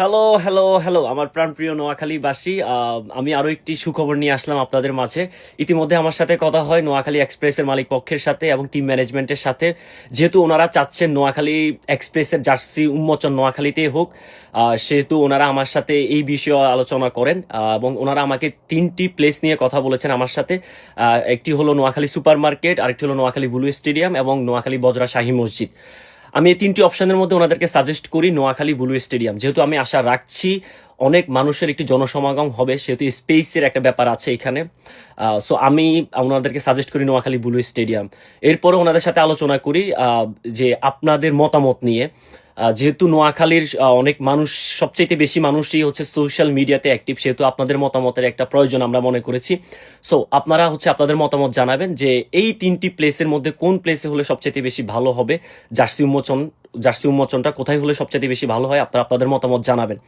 Hello, hello, hello আমার প্রাণপ্রিয় নোয়াখালীবাসী। আমি আরো একটি সুখবর নিয়ে আসলাম আপনাদের মাঝে। ইতিমধ্যে আমার সাথে কথা হয় নোয়াখালী এক্সপ্রেসের মালিক পক্ষের সাথে এবং টিম ম্যানেজমেন্টের সাথে। যেহেতু ওনারা চাচ্ছেন নোয়াখালী এক্সপ্রেসের জার্সি উন্মোচন নোয়াখালীতেই হোক, সেহেতু ওনারা আমার সাথে এই বিষয়ে আলোচনা করেন এবং ওনারা আমাকে ৩টি প্লেস নিয়ে কথা বলেছেন আমার সাথে। একটি হলো নোয়াখালী সুপার মার্কেট, আরেকটি হলো নোয়াখালী ব্লু স্টেডিয়াম এবং নোয়াখালী বজরা শাহী মসজিদ। আমি এই ৩টি অপশনের মধ্যে ওনাদেরকে সাজেস্ট করি নোয়াখালী ব্লু স্টেডিয়াম। যেহেতু আমি আশা রাখছি অনেক মানুষের একটি জনসমাগম হবে, সেহেতু স্পেসের একটা ব্যাপার আছে এখানে। সো আমি ওনাদেরকে সাজেস্ট করি নোয়াখালী ব্লু স্টেডিয়াম। এরপরে ওনাদের সাথে আলোচনা করি যে আপনাদের মতামত নিয়ে। যেহেতু নোয়াখালীর অনেক মানুষ, সবচেয়ে বেশি মানুষই হচ্ছে সোশ্যাল মিডিয়াতে অ্যাক্টিভ, সেহেতু আপনাদের মতামতের একটা প্রয়োজন আমরা মনে করেছি। সো আপনারা হচ্ছে আপনাদের মতামত জানাবেন যে এই ৩টি প্লেসের মধ্যে কোন প্লেসে হলে সবচেয়ে বেশি ভালো হবে। জার্সি উন্মোচনটা কোথায় হলে সবচেয়ে বেশি ভালো হয়, আপনারা আপনাদের মতামত জানাবেন।